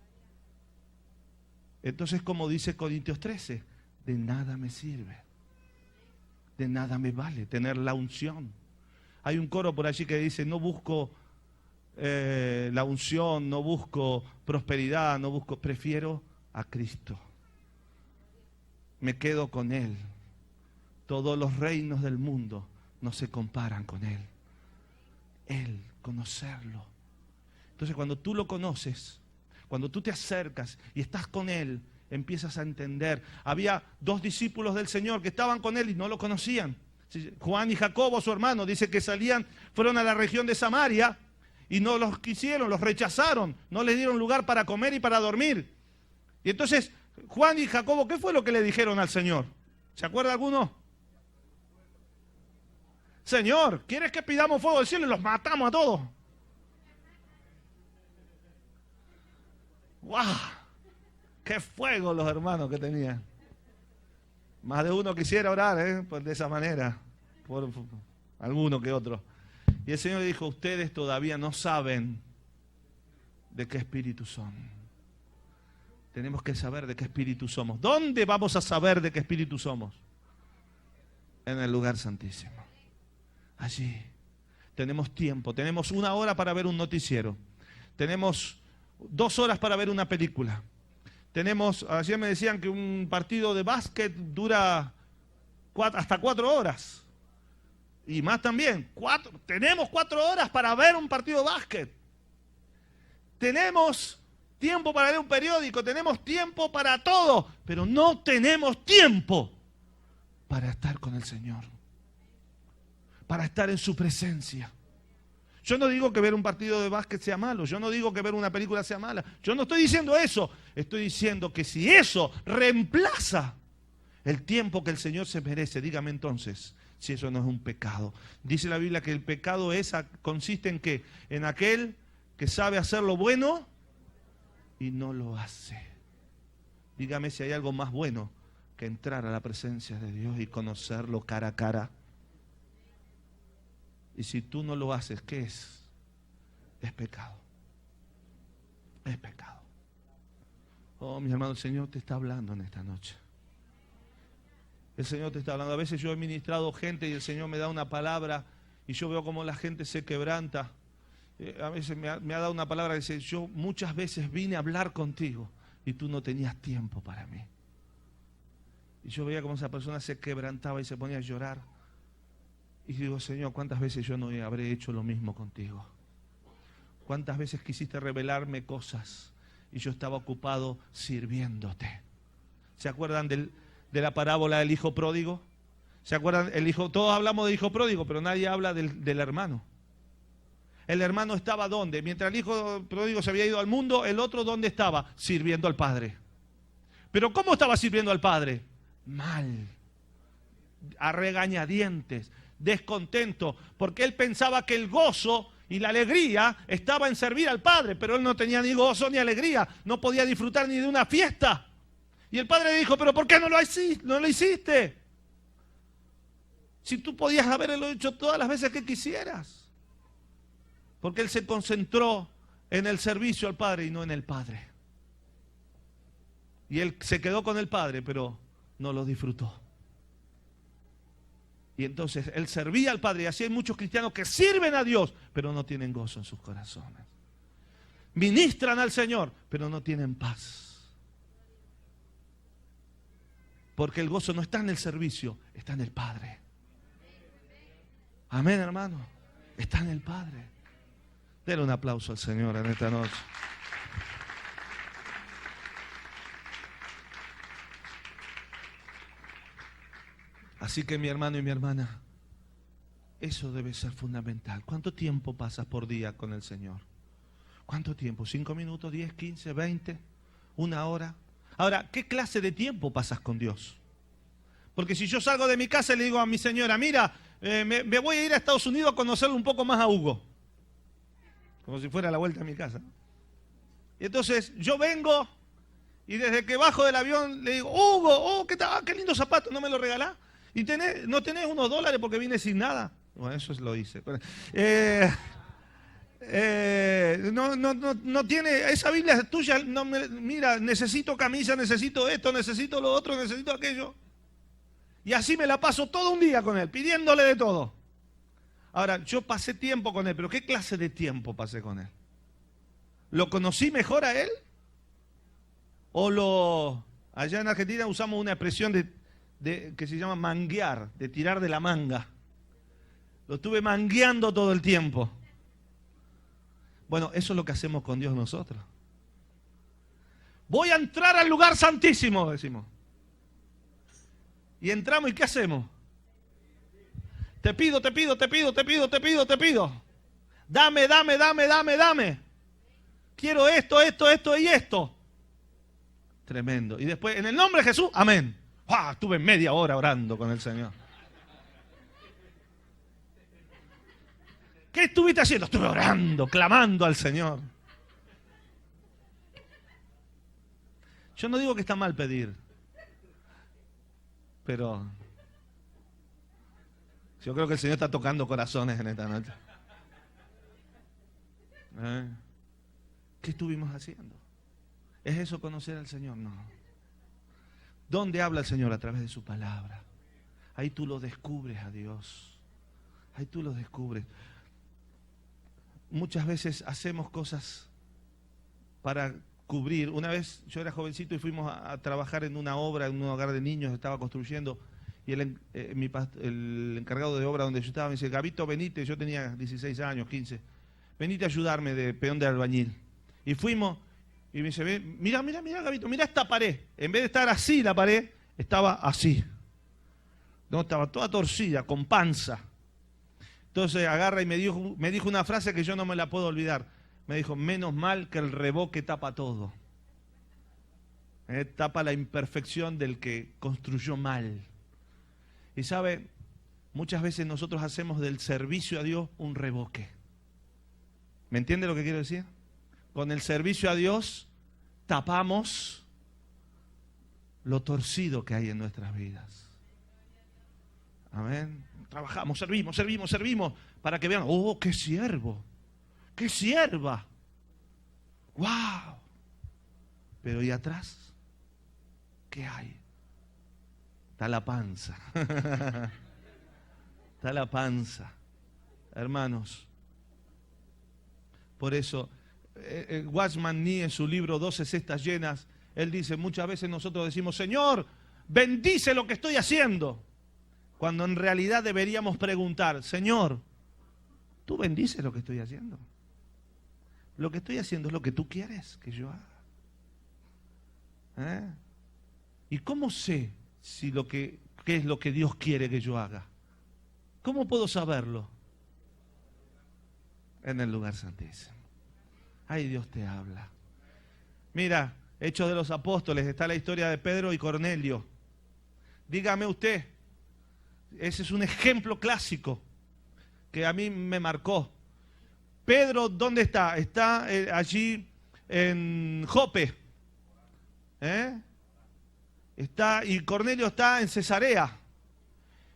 Entonces, como dice Corintios 13, de nada me sirve. de nada me vale tener la unción. Hay un coro por allí que dice, no busco la unción, no busco prosperidad, prefiero a Cristo. Me quedo con Él. Todos los reinos del mundo no se comparan con Él. Él, conocerlo. Entonces cuando tú lo conoces, cuando tú te acercas y estás con Él, empiezas a entender. Había 2 discípulos del Señor que estaban con Él y no lo conocían. Juan y Jacobo, su hermano, dice que fueron a la región de Samaria y no los quisieron, los rechazaron, no les dieron lugar para comer y para dormir. Y entonces Juan y Jacobo, ¿qué fue lo que le dijeron al Señor? ¿Se acuerda alguno? Señor, ¿quieres que pidamos fuego del cielo y los matamos a todos? ¡Guau! ¡Qué fuego los hermanos que tenían! Más de uno quisiera orar, pues de esa manera, por alguno que otro. Y el Señor le dijo, ustedes todavía no saben de qué espíritu son. Tenemos que saber de qué espíritu somos. ¿Dónde vamos a saber de qué espíritu somos? En el lugar santísimo. Allí. Tenemos tiempo, tenemos 1 hora para ver un noticiero. Tenemos 2 horas para ver una película. Ayer me decían que un partido de básquet dura hasta 4 horas. Y más también. Tenemos 4 horas para ver un partido de básquet. Tenemos tiempo para leer un periódico, tenemos tiempo para todo, pero no tenemos tiempo para estar con el Señor, para estar en su presencia. Yo no digo que ver un partido de básquet sea malo, yo no digo que ver una película sea mala, yo no estoy diciendo eso, estoy diciendo que si eso reemplaza el tiempo que el Señor se merece, dígame entonces si eso no es un pecado. Dice la Biblia que el pecado consiste en ¿qué? En aquel que sabe hacer lo bueno y no lo hace. Dígame si hay algo más bueno que entrar a la presencia de Dios y conocerlo cara a cara. Y si tú no lo haces, ¿qué es? Es pecado. Es pecado. Oh, mi hermano, el Señor te está hablando en esta noche. El Señor te está hablando. A veces yo he ministrado gente y el Señor me da una palabra y yo veo cómo la gente se quebranta. A veces me ha dado una palabra que dice, yo muchas veces vine a hablar contigo y tú no tenías tiempo para mí. Y yo veía cómo esa persona se quebrantaba y se ponía a llorar. Y digo, Señor, ¿cuántas veces yo no habré hecho lo mismo contigo? ¿Cuántas veces quisiste revelarme cosas y yo estaba ocupado sirviéndote? ¿Se acuerdan de la parábola del hijo pródigo? ¿Se acuerdan? Todos hablamos del hijo pródigo, pero nadie habla del hermano. El hermano estaba ¿dónde? Mientras el hijo pródigo se había ido al mundo, el otro ¿dónde estaba? Sirviendo al padre. ¿Pero cómo estaba sirviendo al padre? Mal. A regañadientes, descontento, porque él pensaba que el gozo y la alegría estaba en servir al padre, pero él no tenía ni gozo ni alegría, no podía disfrutar ni de una fiesta. Y el padre le dijo, ¿pero por qué no lo hiciste? Si tú podías haberlo hecho todas las veces que quisieras. Porque él se concentró en el servicio al Padre y no en el Padre. Y él se quedó con el Padre, pero no lo disfrutó. Y entonces él servía al Padre. Y así hay muchos cristianos que sirven a Dios, pero no tienen gozo en sus corazones. Ministran al Señor, pero no tienen paz. Porque el gozo no está en el servicio, está en el Padre. Amén, hermano. Está en el Padre. Denle un aplauso al Señor en esta noche. Así que mi hermano y mi hermana, eso debe ser fundamental. ¿Cuánto tiempo pasas por día con el Señor? ¿Cuánto tiempo? ¿5 minutos, 10, 15, 20, 1 hora? Ahora, ¿qué clase de tiempo pasas con Dios? Porque si yo salgo de mi casa y le digo a mi señora, mira, me voy a ir a Estados Unidos a conocerle un poco más a Hugo. Como si fuera la vuelta a mi casa. Y entonces yo vengo y desde que bajo del avión le digo, Hugo, qué lindo zapato, ¿no me lo regalás? Y no tenés unos dólares porque vine sin nada. Bueno, eso lo hice. No tiene, esa Biblia es tuya, mira, necesito camisa, necesito esto, necesito lo otro, necesito aquello. Y así me la paso todo un día con él, pidiéndole de todo. Ahora, yo pasé tiempo con él, pero ¿qué clase de tiempo pasé con él? ¿Lo conocí mejor a él? Allá en Argentina usamos una expresión que se llama manguear, de tirar de la manga. Lo estuve mangueando todo el tiempo. Bueno, eso es lo que hacemos con Dios nosotros. Voy a entrar al lugar santísimo, decimos. Y entramos, ¿y qué hacemos? Te pido. Dame. Quiero esto y esto. Tremendo. Y después, en el nombre de Jesús, amén. ¡Ah! Estuve media hora orando con el Señor. ¿Qué estuviste haciendo? Estuve orando, clamando al Señor. Yo no digo que está mal pedir, pero yo creo que el Señor está tocando corazones en esta noche. ¿Qué estuvimos haciendo? ¿Es eso conocer al Señor? No. ¿Dónde habla el Señor? A través de su palabra. Ahí tú lo descubres a Dios. Ahí tú lo descubres. Muchas veces hacemos cosas para cubrir. Una vez yo era jovencito y fuimos a trabajar en una obra, en un hogar de niños, estaba construyendo, y el encargado de obra donde yo estaba me dice: Gabito, venite, yo tenía 16 años, 15, venite a ayudarme de peón de albañil. Y fuimos, y me dice: mira, Gabito, mira esta pared. En vez de estar así la pared, estaba así. No, estaba toda torcida, con panza. Entonces agarra y me dijo una frase que yo no me la puedo olvidar. Me dijo: menos mal que el revoque tapa todo. Tapa la imperfección del que construyó mal. Y sabe, muchas veces nosotros hacemos del servicio a Dios un revoque. ¿Me entiende lo que quiero decir? Con el servicio a Dios tapamos lo torcido que hay en nuestras vidas. Amén. Trabajamos, servimos, para que vean: oh, qué siervo, qué sierva. ¡Wow! Pero ¿y atrás? ¿Qué hay? Está la panza. Está la panza. Hermanos, por eso, Watchman Nee, en su libro 12 cestas llenas, él dice: muchas veces nosotros decimos: Señor, bendice lo que estoy haciendo. Cuando en realidad deberíamos preguntar: Señor, ¿tú bendices lo que estoy haciendo? Lo que estoy haciendo es lo que tú quieres que yo haga. ¿Y cómo sé qué es lo que Dios quiere que yo haga? ¿Cómo puedo saberlo? En el lugar santísimo. Ahí Dios te habla. Mira, Hechos de los Apóstoles, está la historia de Pedro y Cornelio. Dígame usted, ese es un ejemplo clásico que a mí me marcó. Pedro, ¿dónde está? Está allí en Jope. Y Cornelio está en Cesarea.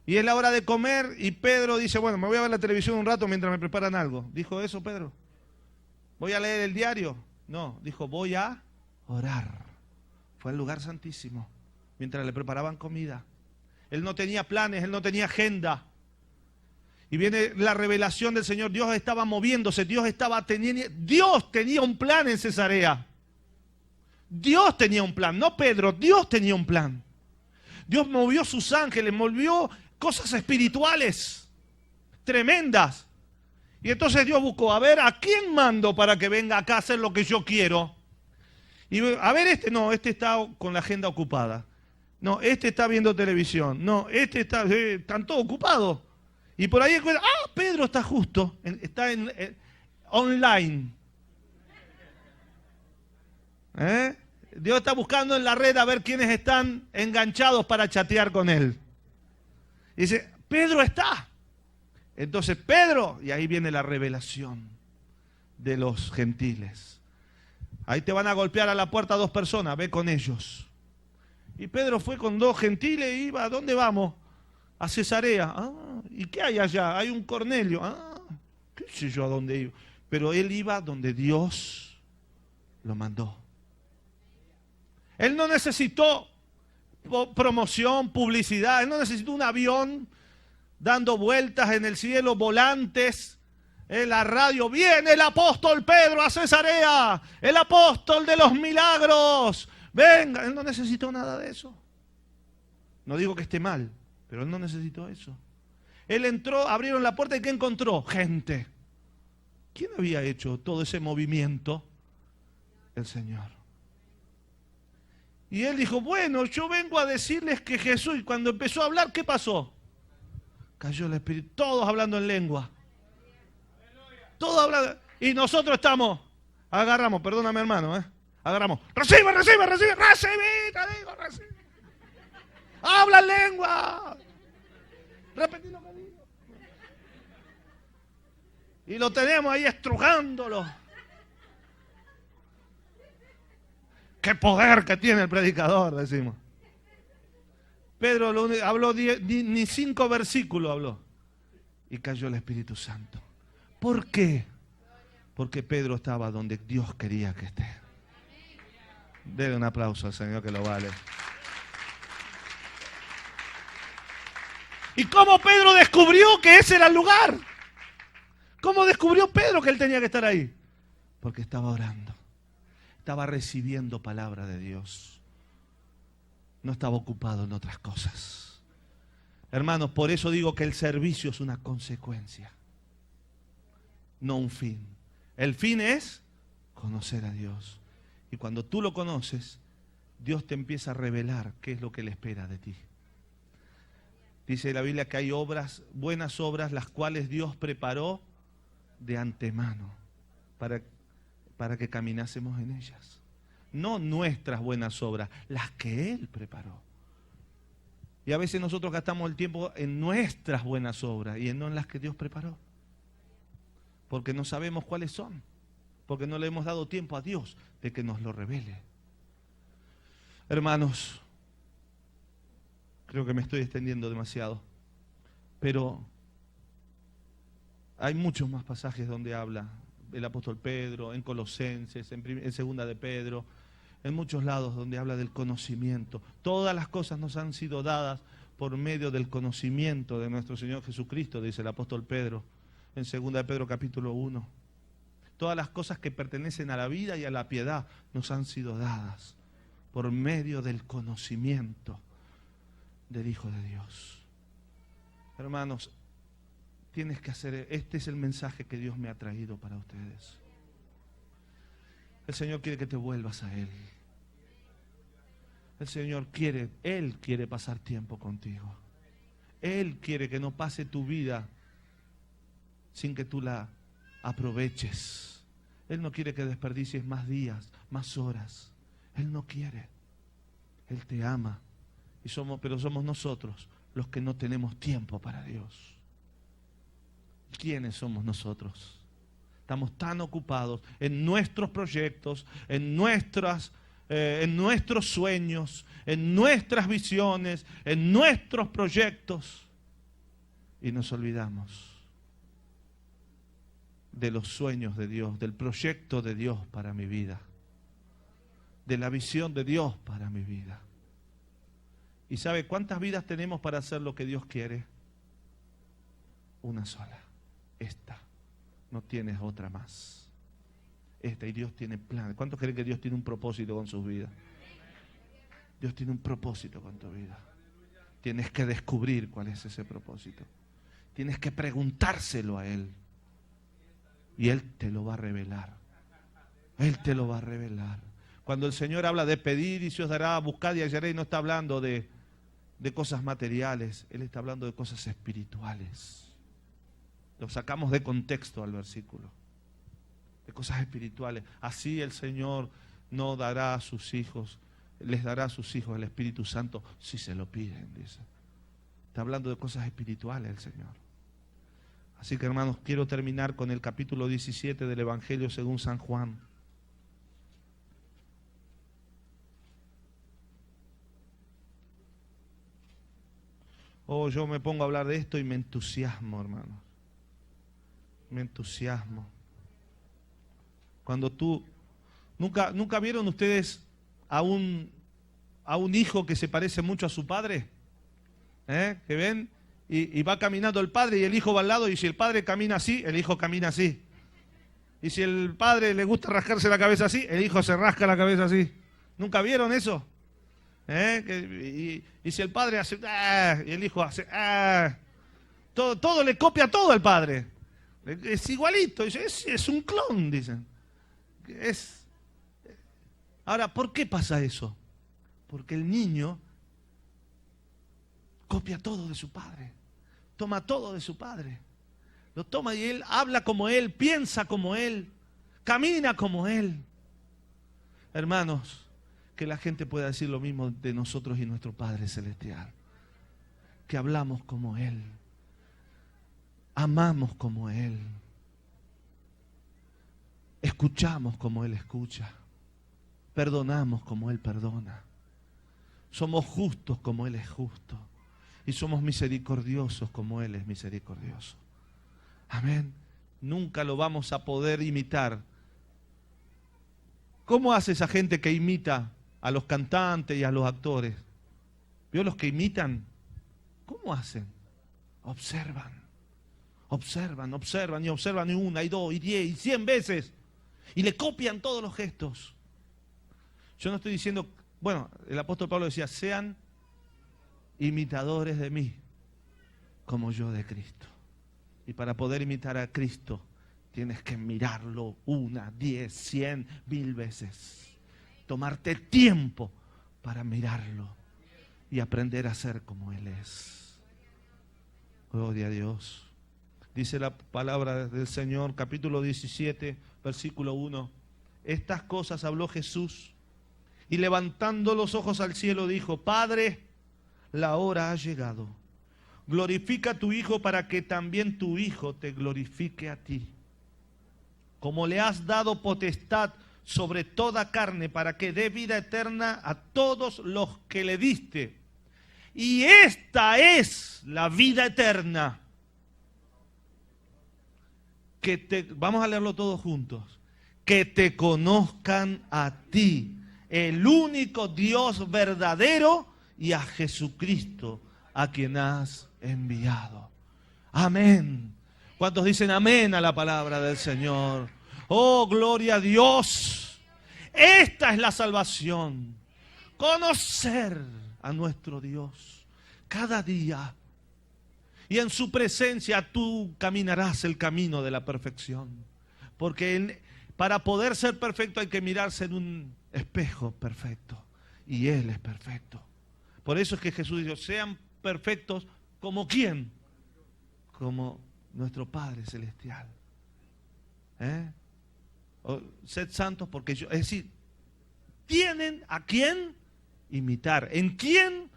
Y es la hora de comer y Pedro dice: bueno, me voy a ver la televisión un rato mientras me preparan algo. ¿Dijo eso Pedro? ¿Voy a leer el diario? No, dijo: voy a orar. Fue al lugar santísimo mientras le preparaban comida. Él no tenía planes, él no tenía agenda. Y viene la revelación del Señor. Dios estaba moviéndose, Dios tenía un plan en Cesarea. Dios tenía un plan, no Pedro, Dios tenía un plan. Dios movió sus ángeles, movió cosas espirituales tremendas. Y entonces Dios buscó: a ver, ¿a quién mando para que venga acá a hacer lo que yo quiero? Y a ver, este está con la agenda ocupada. No, este está viendo televisión. No, están todos ocupados. Y por ahí encuentra: Pedro está justo, está online. Dios está buscando en la red a ver quiénes están enganchados para chatear con él. Y dice: Pedro está. Entonces Pedro, y ahí viene la revelación de los gentiles. Ahí te van a golpear a la puerta 2 personas, ve con ellos. Y Pedro fue con 2 gentiles y iba: ¿a dónde vamos? A Cesarea. ¿Y qué hay allá? Hay un Cornelio. ¿Qué sé yo a dónde iba? Pero él iba donde Dios lo mandó. Él no necesitó promoción, publicidad. Él no necesitó un avión dando vueltas en el cielo, volantes, en la radio. Viene el apóstol Pedro a Cesarea, el apóstol de los milagros. Venga, él no necesitó nada de eso. No digo que esté mal, pero él no necesitó eso. Él entró, abrieron la puerta y ¿qué encontró? Gente. ¿Quién había hecho todo ese movimiento? El Señor. Y él dijo, bueno, yo vengo a decirles que Jesús, y cuando empezó a hablar, ¿qué pasó? Cayó el Espíritu, todos hablando en lengua. Todos hablando. Y nosotros estamos, agarramos, perdóname hermano, agarramos. Recibe, recibe, recibe, recibí, te digo, recibe. Habla en lengua. Repetí lo que digo. Y lo tenemos ahí estrujándolo. ¡Qué poder que tiene el predicador! Decimos. Pedro habló ni 5 versículos habló. Y cayó el Espíritu Santo. ¿Por qué? Porque Pedro estaba donde Dios quería que esté. Denle un aplauso al Señor que lo vale. ¿Y cómo Pedro descubrió que ese era el lugar? ¿Cómo descubrió Pedro que él tenía que estar ahí? Porque estaba orando. Estaba recibiendo palabra de Dios. No estaba ocupado en otras cosas. Hermanos, por eso digo que el servicio es una consecuencia, no un fin. El fin es conocer a Dios. Y cuando tú lo conoces, Dios te empieza a revelar qué es lo que Él espera de ti. Dice la Biblia que hay obras, buenas obras, las cuales Dios preparó de antemano para que caminásemos en ellas. No nuestras buenas obras, las que Él preparó. Y a veces nosotros gastamos el tiempo en nuestras buenas obras y no en las que Dios preparó. Porque no sabemos cuáles son. Porque no le hemos dado tiempo a Dios de que nos lo revele. Hermanos, creo que me estoy extendiendo demasiado. Pero hay muchos más pasajes donde habla el apóstol Pedro, en Colosenses, en Segunda de Pedro, en muchos lados donde habla del conocimiento. Todas las cosas nos han sido dadas por medio del conocimiento de nuestro Señor Jesucristo, dice el apóstol Pedro, en Segunda de Pedro capítulo 1. Todas las cosas que pertenecen a la vida y a la piedad nos han sido dadas por medio del conocimiento del Hijo de Dios. Hermanos, tienes que hacer, este es el mensaje que Dios me ha traído para ustedes. El Señor quiere que te vuelvas a Él. El Señor quiere, Él quiere pasar tiempo contigo. Él quiere que no pase tu vida sin que tú la aproveches. Él no quiere que desperdicies más días, más horas. Él no quiere. Él te ama. Pero somos nosotros los que no tenemos tiempo para Dios. ¿Quiénes somos nosotros? Estamos tan ocupados en nuestros proyectos, en nuestros sueños, en nuestras visiones, en nuestros proyectos, y nos olvidamos de los sueños de Dios, del proyecto de Dios para mi vida, de la visión de Dios para mi vida. ¿Y sabe cuántas vidas tenemos para hacer lo que Dios quiere? Una sola. Esta. No tienes otra más. Esta, y Dios tiene planes. ¿Cuántos creen que Dios tiene un propósito con sus vidas? Dios tiene un propósito con tu vida. Tienes que descubrir cuál es ese propósito. Tienes que preguntárselo a Él. Y Él te lo va a revelar. Él te lo va a revelar. Cuando el Señor habla de pedir y se os dará, buscad y hallaréis, no está hablando de cosas materiales. Él está hablando de cosas espirituales. Lo sacamos de contexto al versículo. De cosas espirituales. Así el Señor no dará a sus hijos, les dará a sus hijos el Espíritu Santo si se lo piden, dice. Está hablando de cosas espirituales el Señor. Así que hermanos, quiero terminar con el capítulo 17 del Evangelio según San Juan. Oh, yo me pongo a hablar de esto y me entusiasmo, hermanos. Me entusiasmo. Cuando tú... ¿Nunca vieron ustedes a un a un hijo que se parece mucho a su padre? ¿Que ven? Y va caminando el padre y el hijo va al lado, y si el padre camina así, el hijo camina así. Y si el padre le gusta rascarse la cabeza así, el hijo se rasca la cabeza así. ¿Nunca vieron eso? Y si el padre hace y el hijo hace todo le copia todo al padre. Es igualito, es un clon, dicen. Ahora, ¿por qué pasa eso? Porque el niño copia todo de su padre, toma todo de su padre. Lo toma y él habla como él, piensa como él, camina como él. Hermanos, que la gente pueda decir lo mismo de nosotros y nuestro Padre Celestial. Que hablamos como Él, amamos como Él, escuchamos como Él escucha, perdonamos como Él perdona, somos justos como Él es justo y somos misericordiosos como Él es misericordioso. Amén. Nunca lo vamos a poder imitar. ¿Cómo hace esa gente que imita a los cantantes y a los actores? ¿Vio los que imitan? ¿Cómo hacen? Observan y observan y una, y dos, y 10, y 100 veces. Y le copian todos los gestos. Yo no estoy diciendo, bueno, el apóstol Pablo decía, sean imitadores de mí, como yo de Cristo. Y para poder imitar a Cristo, tienes que mirarlo 1, 10, 100, 1000 veces. Tomarte tiempo para mirarlo y aprender a ser como Él es. Gloria a Dios. Dice la palabra del Señor, capítulo 17, versículo 1. Estas cosas habló Jesús y levantando los ojos al cielo dijo, Padre, la hora ha llegado. Glorifica a tu Hijo para que también tu Hijo te glorifique a ti. Como le has dado potestad sobre toda carne para que dé vida eterna a todos los que le diste. Y esta es la vida eterna. Vamos a leerlo todos juntos. Que te conozcan a ti, el único Dios verdadero, y a Jesucristo, a quien has enviado. Amén. ¿Cuántos dicen amén a la palabra del Señor? Oh, gloria a Dios. Esta es la salvación. Conocer a nuestro Dios cada día. Y en su presencia tú caminarás el camino de la perfección. Porque para poder ser perfecto hay que mirarse en un espejo perfecto. Y Él es perfecto. Por eso es que Jesús dijo, sean perfectos como ¿quién? Como nuestro Padre Celestial. Sed santos porque yo, es decir, tienen a quién imitar, en quién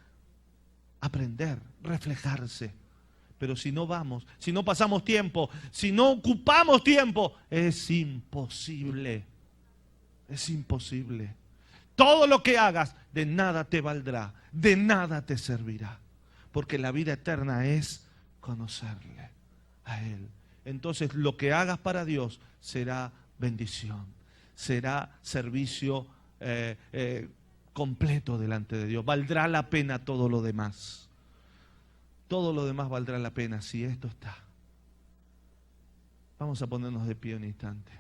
aprender, reflejarse. Pero si no vamos, si no pasamos tiempo, si no ocupamos tiempo, es imposible. Es imposible. Todo lo que hagas de nada te valdrá, de nada te servirá. Porque la vida eterna es conocerle a Él. Entonces lo que hagas para Dios será bendición, será servicio completo delante de Dios. Valdrá la pena todo lo demás. Todo lo demás valdrá la pena si esto está. Vamos a ponernos de pie un instante.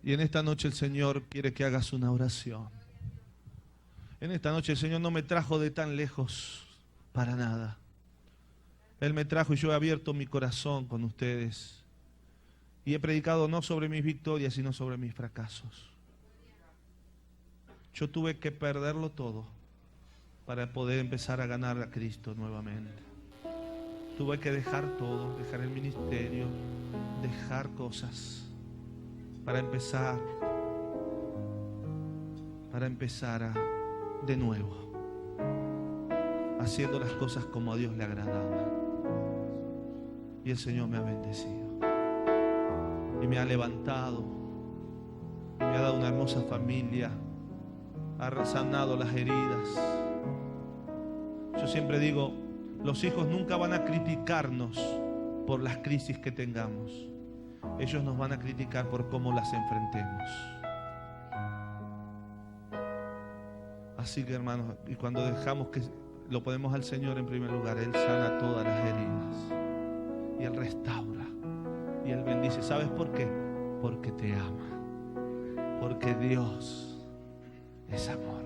Y en esta noche el Señor quiere que hagas una oración. En esta noche el Señor no me trajo de tan lejos para nada. Él me trajo y yo he abierto mi corazón con ustedes. Y he predicado no sobre mis victorias, sino sobre mis fracasos. Yo tuve que perderlo todo para poder empezar a ganar a Cristo nuevamente. Tuve que dejar todo, dejar el ministerio, dejar cosas para empezar de nuevo, haciendo las cosas como a Dios le agradaba. Y el Señor me ha bendecido y me ha levantado y me ha dado una hermosa familia, ha sanado las heridas. Yo siempre digo, los hijos nunca van a criticarnos por las crisis que tengamos. Ellos nos van a criticar por cómo las enfrentemos. Así que, hermanos, y cuando dejamos que lo ponemos al Señor en primer lugar, Él sana todas las heridas y Él restaura y Él bendice. ¿Sabes por qué? Porque te ama, porque Dios es amor.